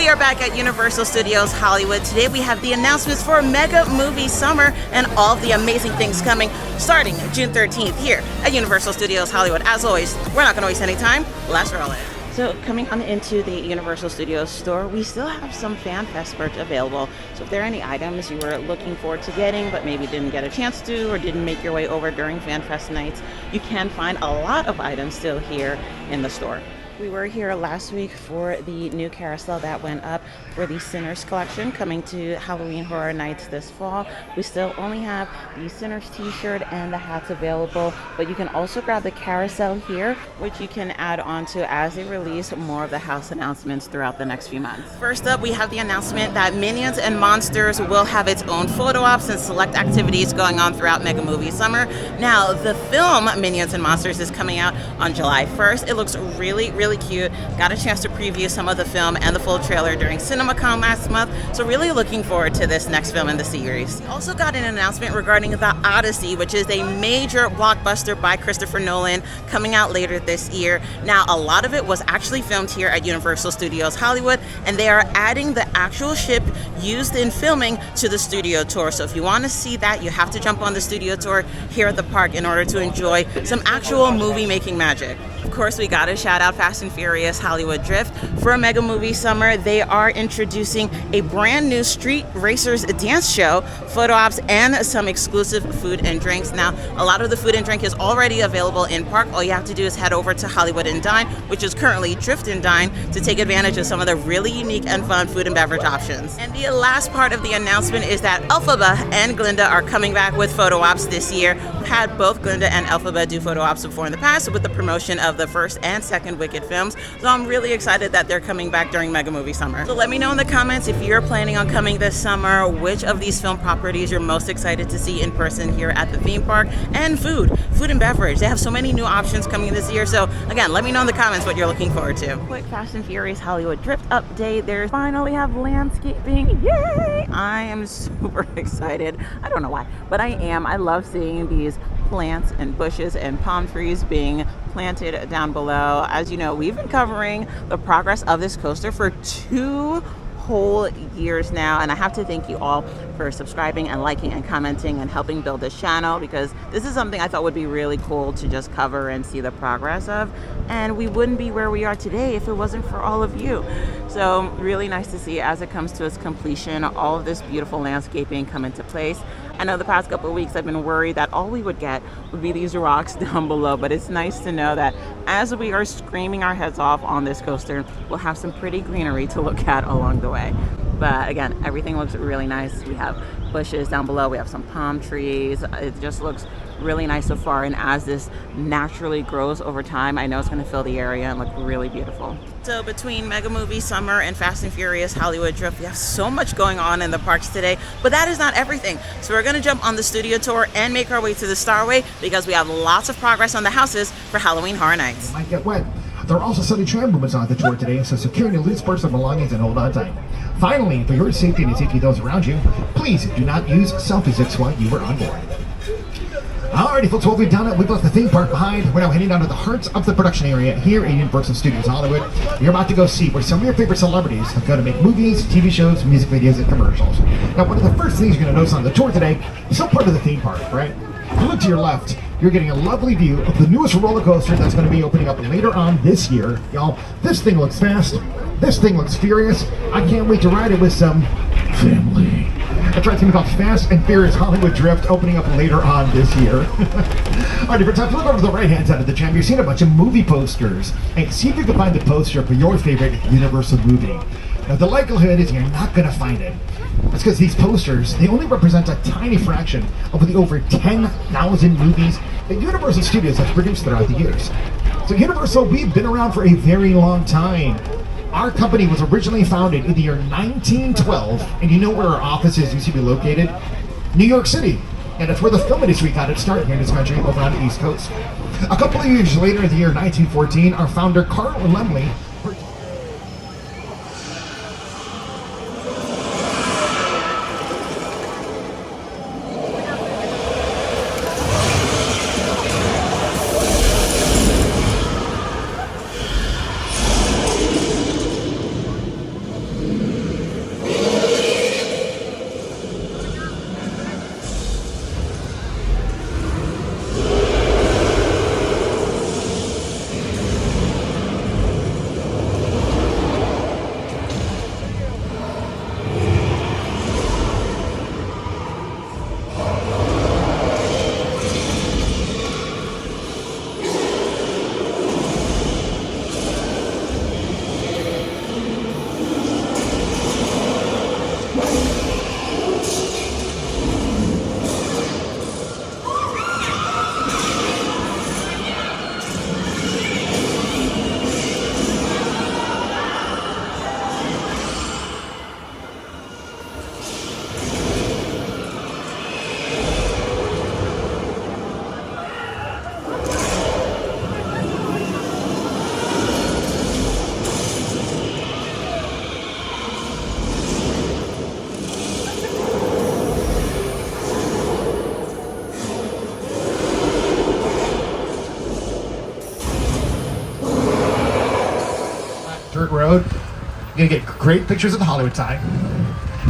We are back at Universal Studios Hollywood. Today we have the announcements for Mega Movie Summer and all of the amazing things coming starting June 13th here at Universal Studios Hollywood. As always, we're not going to waste any time. Let's roll it. So coming on into the Universal Studios store, we still have some Fan Fest merch available. So if there are any items you were looking forward to getting but maybe didn't get a chance to or didn't make your way over during Fan Fest nights, you can find a lot of items still here in the store. We were here last week for the new carousel that went up for the Sinners collection coming to Halloween Horror Nights this fall. We still only have the Sinners t-shirt and the hats available, but you can also grab the carousel here, which you can add on to as they release more of the house announcements throughout the next few months. First up, we have the announcement that Minions and Monsters will have its own photo ops and select activities going on throughout Mega Movie Summer. Now, the film Minions and Monsters is coming out on July 1st. It looks really cute. Got a chance to preview some of the film and the full trailer during CinemaCon last month, so really looking forward to this next film in the series. We also got an announcement regarding The Odyssey, which is a major blockbuster by Christopher Nolan coming out later this year. Now, a lot of it was actually filmed here at Universal Studios Hollywood, and they are adding the actual ship used in filming to the studio tour. So if you want to see that, you have to jump on the studio tour here at the park in order to enjoy some actual movie making magic. Of course, we got to shout out Fast and Furious Hollywood Drift. For a Mega Movie Summer, they are introducing a brand new Street Racers dance show, photo ops, and some exclusive food and drinks. Now, a lot of the food and drink is already available in park. All you have to do is head over to Hollywood and Dine, which is currently Drift and Dine, to take advantage of some of the really unique and fun food and beverage options. And the last part of the announcement is that Elphaba and Glinda are coming back with photo ops this year. We've had both Glinda and Elphaba do photo ops before in the past with the promotion of the first and second Wicked films, so I'm really excited that they're coming back during Mega Movie Summer. So let me know in the comments if you're planning on coming this summer, which of these film properties you're most excited to see in person here at the theme park. And food and beverage, they have so many new options coming this year, so again, let me know in the comments what you're looking forward to. Quick Fast and Furious Hollywood Drift update. They finally have landscaping. Yay! I am super excited. I don't know why, but I am. I love seeing these plants and bushes and palm trees being planted down below. As you know, we've been covering the progress of this coaster for 2 whole years now, and I have to thank you all for subscribing and liking and commenting and helping build this channel, because this is something I thought would be really cool to just cover and see the progress of, and we wouldn't be where we are today if it wasn't for all of you. So really nice to see as it comes to its completion, all of this beautiful landscaping come into place. I know the past couple of weeks I've been worried that all we would get would be these rocks down below, but it's nice to know that as we are screaming our heads off on this coaster, we'll have some pretty greenery to look at along the way. But again, everything looks really nice. We have bushes down below, we have some palm trees. It just looks really nice so far, and as this naturally grows over time, I know it's going to fill the area and look really beautiful. So between Mega Movie Summer and Fast and Furious Hollywood Drift, we have so much going on in the parks today, but that is not everything. So we're going to jump on the studio tour and make our way to the Starway, because we have lots of progress on the houses for Halloween Horror Nights. Might get wet. There are also sunny tram movements on the tour today, so secure your loose personal belongings and hold on tight. Finally, for your safety and the safety of those around you, please do not use selfie sticks while you were on board. Alrighty folks, well, we've done it. We've left the theme park behind. We're now heading down to the heart of the production area here in Universal Studios Hollywood. You're about to go see where some of your favorite celebrities have gone to make movies, TV shows, music videos, and commercials. Now, one of the first things you're going to notice on the tour today is some part of the theme park, right? If you look to your left, you're getting a lovely view of the newest roller coaster that's going to be opening up later on this year. Y'all, this thing looks fast. This thing looks furious. I can't wait to ride it with some family. That's right, it's going to be called Fast and Furious Hollywood Drift, opening up later on this year. Alright, for time to look over to the right-hand side of the channel, you're seeing a bunch of movie posters. And see if you can find the poster for your favorite Universal movie. Now, the likelihood is you're not going to find it. That's because these posters, they only represent a tiny fraction of the over 10,000 movies that Universal Studios has produced throughout the years. So Universal, we've been around for a very long time. Our company was originally founded in the year 1912, and you know where our offices used to be located? New York City. And that's where the film industry got its start here in this country, over on the East Coast. A couple of years later, in the year 1914, our founder, Carl Laemmle, You're gonna get great pictures of the Hollywood sign.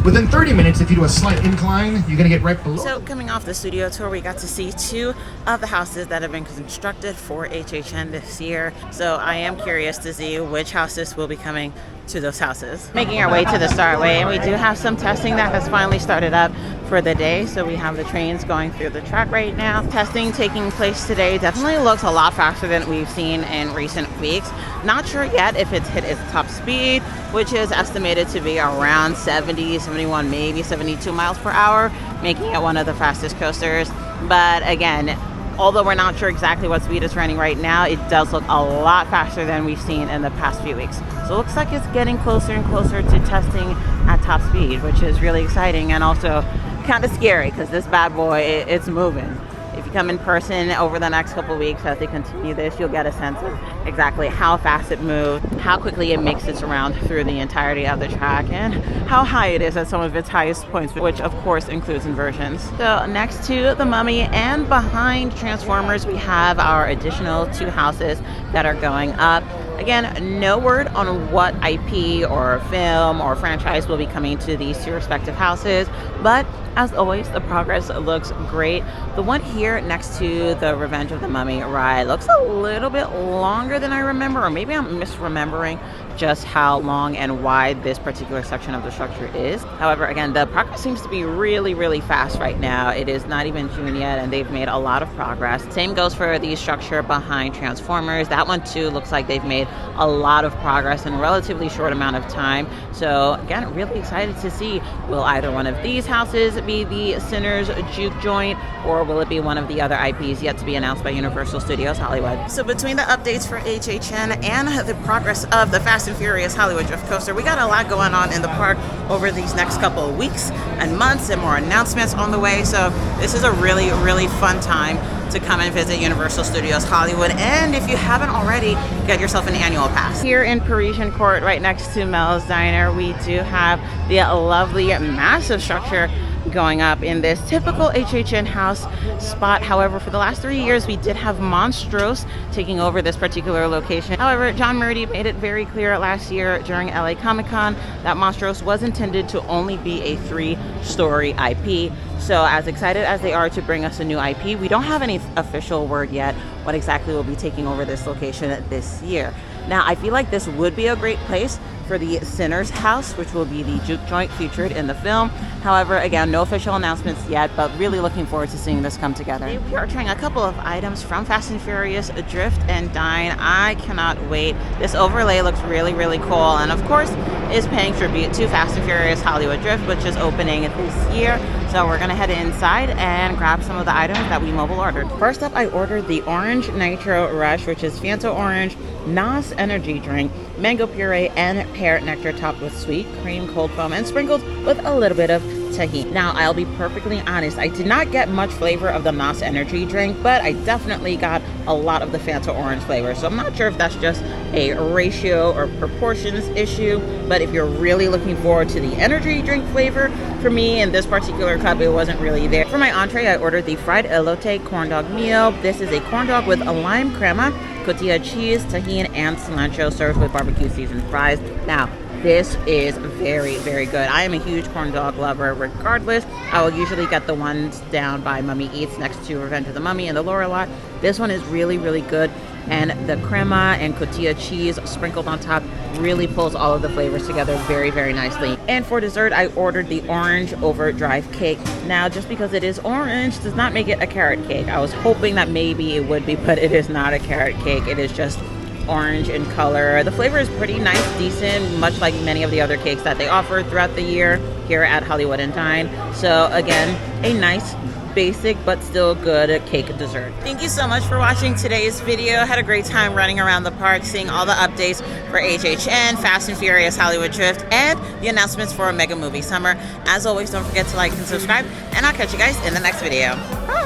Within 30 minutes, if you do a slight incline, you're gonna get right below. So coming off the studio tour, we got to see 2 of the houses that have been constructed for HHN this year. So I am curious to see which houses will be coming to those houses. Making our way to the Starway, and we do have some testing that has finally started up for the day. So we have the trains going through the track right now. Testing taking place today definitely looks a lot faster than we've seen in recent weeks. Not sure yet if it's hit its top speed, which is estimated to be around 70, 71, maybe 72 miles per hour, making it one of the fastest coasters. But again, although we're not sure exactly what speed it's running right now, it does look a lot faster than we've seen in the past few weeks. So it looks like it's getting closer and closer to testing at top speed, which is really exciting and also kind of scary because this bad boy, it's moving. If you come in person over the next couple weeks as they continue this, you'll get a sense of exactly how fast it moves, how quickly it makes its round through the entirety of the track, and how high it is at some of its highest points, which of course includes inversions. So next to the Mummy and behind Transformers, we have our additional 2 houses that are going up. Again, no word on what IP or film or franchise will be coming to these 2 respective houses, but as always, the progress looks great. The one here next to the Revenge of the Mummy ride looks a little bit longer than I remember, or maybe I'm misremembering just how long and wide this particular section of the structure is. However, again, the progress seems to be really, really fast right now. It is not even June yet, and they've made a lot of progress. Same goes for the structure behind Transformers. That one too looks like they've made a lot of progress in a relatively short amount of time. So again, really excited to see, will either one of these houses be the Sinners juke joint, or will it be one of the other IPs yet to be announced by Universal Studios Hollywood? So between the updates for HHN and the progress of the Fast and Furious Hollywood Drift Coaster, we got a lot going on in the park over these next couple of weeks and months, and more announcements on the way. So this is a really, really fun time to come and visit Universal Studios Hollywood. And if you haven't already, get yourself an annual pass. Here in Parisian Court, right next to Mel's Diner, we do have the lovely massive structure going up in this typical HHN house spot. However, for the last 3 years, we did have Monstrose taking over this particular location. However, John Murdy made it very clear last year during LA Comic-Con that Monstrose was intended to only be a 3-story IP. So as excited as they are to bring us a new IP, we don't have any official word yet what exactly will be taking over this location this year. Now, I feel like this would be a great place for the Sinners house, which will be the juke joint featured in the film. However, again, no official announcements yet, but really looking forward to seeing this come together. We are trying a couple of items from Fast and Furious Drift and Dine. I cannot wait. This overlay looks really, really cool, and of course is paying tribute to Fast and Furious Hollywood Drift, which is opening this year. So we're gonna head inside and grab some of the items that we mobile ordered. First up, I ordered the Orange Nitro Rush, which is Fanta Orange, NOS energy drink, mango puree, and pear nectar topped with sweet cream cold foam and sprinkled with a little bit of tahini. Now, I'll be perfectly honest, I did not get much flavor of the NOS energy drink, but I definitely got a lot of the Fanta Orange flavor. So I'm not sure if that's just a ratio or proportions issue, but if you're really looking forward to the energy drink flavor, for me in this particular cup, it wasn't really there. For my entree, I ordered the fried elote corn dog meal. This is a corn dog with a lime crema, cotija cheese, tahini, and cilantro, served with barbecue seasoned fries. Now, this is very, very good. I am a huge corn dog lover regardless. I will usually get the ones down by Mummy Eats next to Revenge of the Mummy and the Lorelei. This one is really, really good. And the crema and cotija cheese sprinkled on top really pulls all of the flavors together very, very nicely. And for dessert, I ordered the Orange Overdrive cake. Now, just because it is orange does not make it a carrot cake. I was hoping that maybe it would be, but it is not a carrot cake. It is just orange in color. The flavor is pretty nice, decent, much like many of the other cakes that they offer throughout the year here at Hollywood and Dine. So again, a nice, basic, but still good cake dessert. Thank you so much for watching today's video. Had a great time running around the park, seeing all the updates for HHN, Fast and Furious Hollywood Drift, and the announcements for Mega Movie Summer. As always, don't forget to like and subscribe, and I'll catch you guys in the next video. Bye!